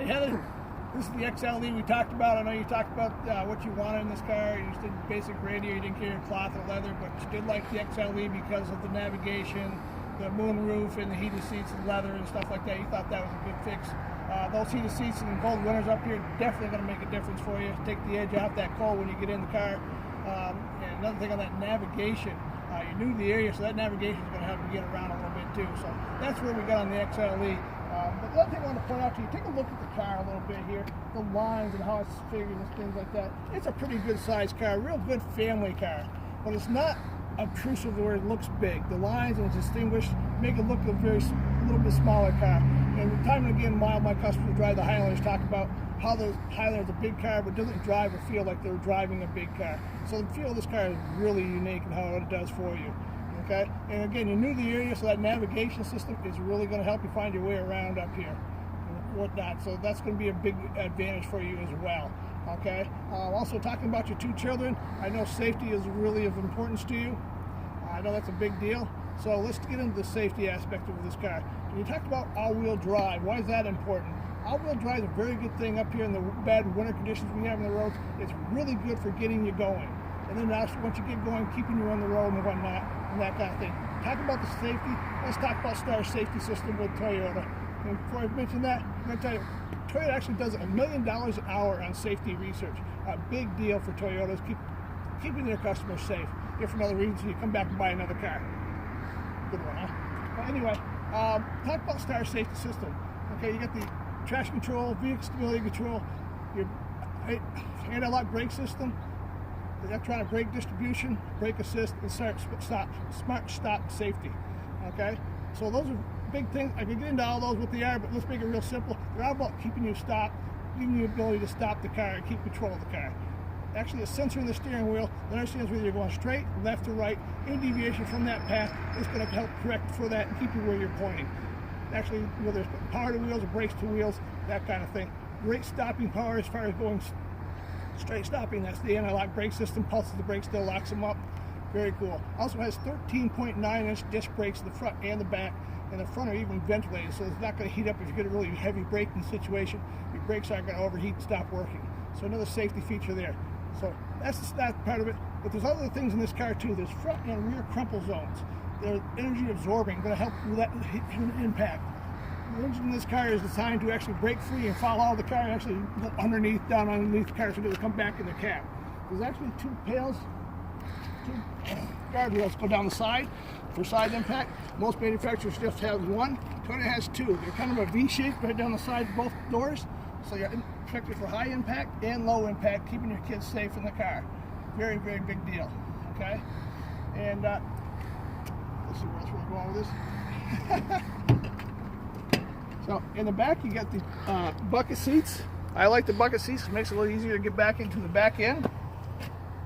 Hey Heather, this is the XLE we talked about. I know you talked about what you wanted in this car. You just did basic radio, you didn't care cloth or leather, but you did like the XLE because of the navigation, the moonroof, and the heated seats and leather and stuff like that. You thought that was a good fix. Those heated seats and cold winters up here definitely going to make a difference for you. Take the edge off that cold when you get in the car. And another thing on that navigation, you knew the area, so that navigation is going to help you get around a little bit too. So that's where we got on the XLE. But the other thing I want to point out to you, take a look at the car a little bit here, the lines and how it's figured and things like that. It's a pretty good sized car, real good family car, but it's not obtrusive where it looks big. The lines and it's distinguished make it look a little bit smaller car. And time and again, my customers drive the Highlanders talk about how the Highlander is a big car, but doesn't drive or feel like they're driving a big car. So the feel of this car is really unique in how it does for you. Okay, and again, you knew the area, so that navigation system is really going to help you find your way around up here and whatnot. So that's going to be a big advantage for you as well. Okay, also talking about your two children, I know safety is really of importance to you. I know that's a big deal. So let's get into the safety aspect of this car. You talked about all-wheel drive. Why is that important? All-wheel drive is a very good thing up here in the bad winter conditions we have on the roads. It's really good for getting you going. And then once you get going, keeping you on the road and whatnot, and that kind of thing. Talk about the safety. Let's talk about Star Safety System with Toyota. And before I mention that, I'm going to tell you, Toyota actually does $1 million an hour on safety research. A big deal for Toyotas, keeping their customers safe. If for another reason, you come back and buy another car. Good one, huh? Well, anyway, talk about Star Safety System. Okay, you got the traction control, vehicle stability control, your anti-lock brake system, the electronic brake distribution, brake assist, and smart stop safety. Okay, so those are big things. I could get into all those what they are, but let's make it real simple. They're all about keeping you stopped, giving you the ability to stop the car and keep control of the car. Actually, a sensor in the steering wheel that understands whether you're going straight, left, or right. Any deviation from that path is going to help correct for that and keep you where you're pointing. Actually, whether it's power to wheels or brakes to wheels, that kind of thing. Great stopping power as far as going straight stopping. That's the anti-lock brake system. Pulses the brake, still locks them up. Very cool. Also has 13.9-inch disc brakes in the front and the back, and the front are even ventilated, so it's not going to heat up if you get a really heavy braking situation. Your brakes aren't going to overheat and stop working. So another safety feature there. So that's that part of it. But there's other things in this car too. There's front and rear crumple zones. They're energy absorbing, going to help with that impact. The engine in this car is designed to actually break free and follow the car, actually go down underneath the car, so it'll come back in the cab. There's actually two guardrails go down the side for side impact. Most manufacturers just have one. Toyota has two. They're kind of a V shape right down the side of both doors, so you're protected for high impact and low impact, keeping your kids safe in the car. Very, very big deal. Okay, and let's see where else we're going with this. So in the back, you got the bucket seats. I like the bucket seats. It makes it a little easier to get back into the back end.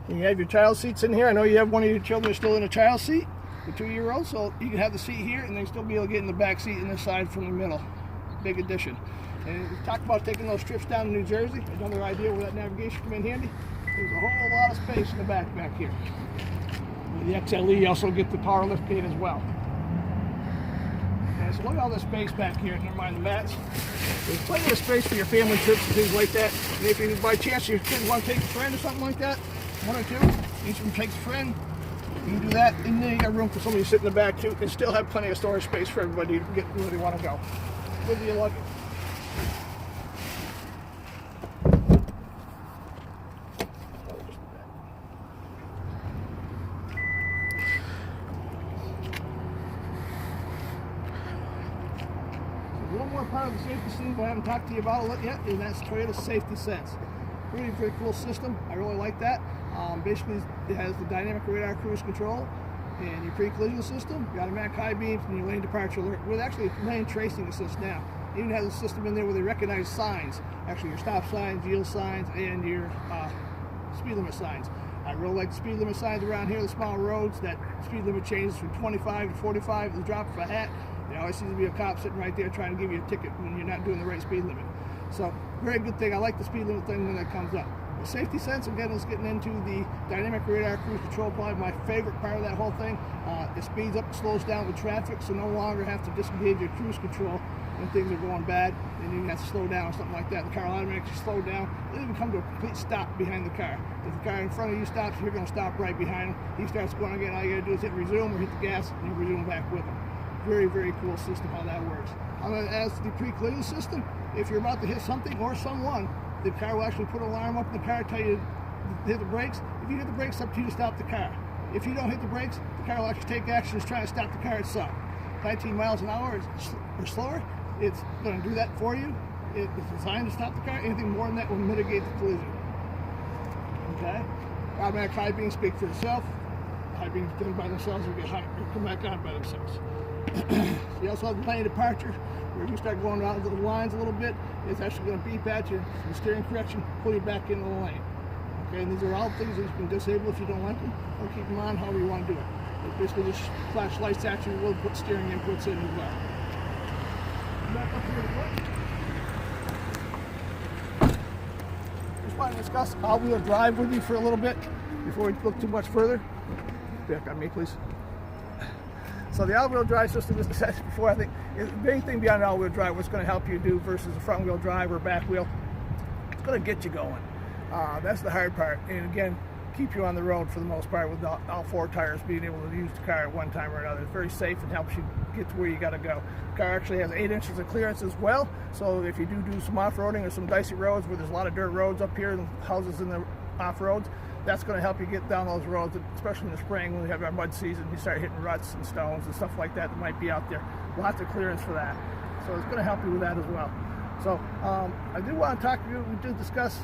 You have your child seats in here. I know you have one of your children still in a child seat, the 2-year-old, so you can have the seat here and they still be able to get in the back seat in this side from the middle. Big addition. And we talked about taking those trips down to New Jersey. Another idea where that navigation come in handy. There's a whole lot of space in the back here. With the XLE, also get the power lift gate as well. So look at all this space back here, never mind the mats. There's plenty of space for your family trips and things like that. And if you, by chance your kids want to take a friend or something like that, one or two, each of them takes a friend, you can do that. And then you got room for somebody to sit in the back too, and still have plenty of storage space for everybody to get where they want to go. With your luggage. One more part of the safety system I haven't talked to you about it yet, and that's Toyota Safety Sense. Really very cool system. I really like that. Basically, it has the dynamic radar cruise control and your pre-collision system, your automatic high beams, and your lane departure alert with actually lane tracing assist now. It even has a system in there where they recognize signs, actually your stop signs, yield signs, and your speed limit signs. I really like the speed limit signs around here, the small roads. That speed limit changes from 25 to 45 at the drop of a hat. There always seems to be a cop sitting right there trying to give you a ticket when you're not doing the right speed limit. So, very good thing. I like the speed limit thing when that comes up. The safety sense, again, is getting into the dynamic radar cruise control, probably my favorite part of that whole thing. It speeds up and slows down with traffic, so no longer have to disengage your cruise control when things are going bad and you have to slow down or something like that. The car will automatically slow down. It'll even come to a complete stop behind the car. If the car in front of you stops, you're going to stop right behind him. He starts going again. All you got to do is hit resume or hit the gas and you resume back with him. Very, very cool system how that works. I'm going to add the pre-collision system. If you're about to hit something or someone, the car will actually put an alarm up in the car, tell you to hit the brakes. If you hit the brakes, it's up to you to stop the car. If you don't hit the brakes, the car will actually take action to try to stop the car itself. 19 miles an hour or slower, it's going to do that for you. It's designed to stop the car. Anything more than that will mitigate the collision. Okay? Automatic high beams speak for itself. High beams done by themselves will get high, come back on by themselves. You also have the lane departure, where you start going around the lines a little bit. It's actually going to beep at you, the steering correction, pull you back into the lane. Okay, and these are all things that you can disable if you don't want them, or keep them on however you want to do it. It basically just flash lights at you. We'll put steering inputs in as well. Back up here to work. Just want to discuss all-wheel drive with you for a little bit before we look too much further. Back on me, please. So the all-wheel drive system, as I said before, I think is the main thing beyond all-wheel drive, what's going to help you do versus a front-wheel drive or back wheel, it's going to get you going. That's the hard part. And again, keep you on the road for the most part with all four tires being able to use the car at one time or another. It's very safe and helps you get to where you got to go. The car actually has 8 inches of clearance as well, so if you do some off-roading or some dicey roads where there's a lot of dirt roads up here and houses in the off-roads, that's going to help you get down those roads, especially in the spring when we have our mud season. You start hitting ruts and stones and stuff like that might be out there. Lots of clearance for that. So it's going to help you with that as well. So I do want to talk to you. We did discuss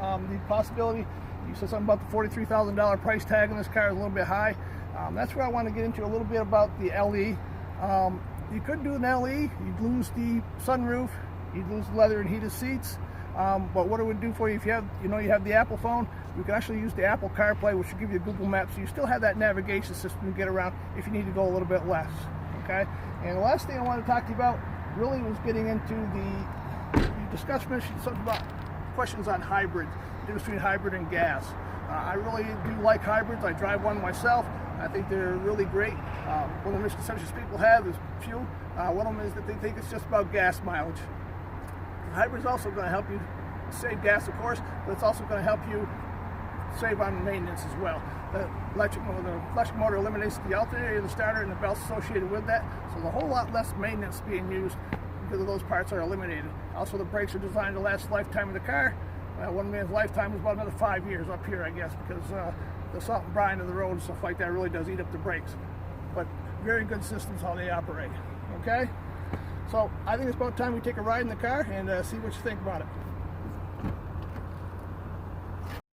the possibility. You said something about the $43,000 price tag on this car is a little bit high. That's where I want to get into a little bit about the LE. You could do an LE. You'd lose the sunroof. You'd lose the leather and heated seats. But what it would do for you, if you have, you have the Apple phone, you can actually use the Apple CarPlay, which will give you Google Maps. So you still have that navigation system to get around if you need to go a little bit less. Okay. And the last thing I want to talk to you about really was getting into the discussion something about questions on hybrids, the difference between hybrid and gas. I really do like hybrids. I drive one myself. I think they're really great. One of the misconceptions people have is fuel. One of them is that they think it's just about gas mileage. Hybrid is also going to help you save gas, of course, but it's also going to help you save on maintenance as well. The electric motor eliminates the alternator, the starter, and the belts associated with that, so there's a whole lot less maintenance being used because of those parts are eliminated. Also, the brakes are designed to last the lifetime of the car. One man's lifetime is about another 5 years up here, I guess, because the salt and brine of the road and stuff like that really does eat up the brakes. But very good systems how they operate. Okay? So I think it's about time we take a ride in the car and see what you think about it.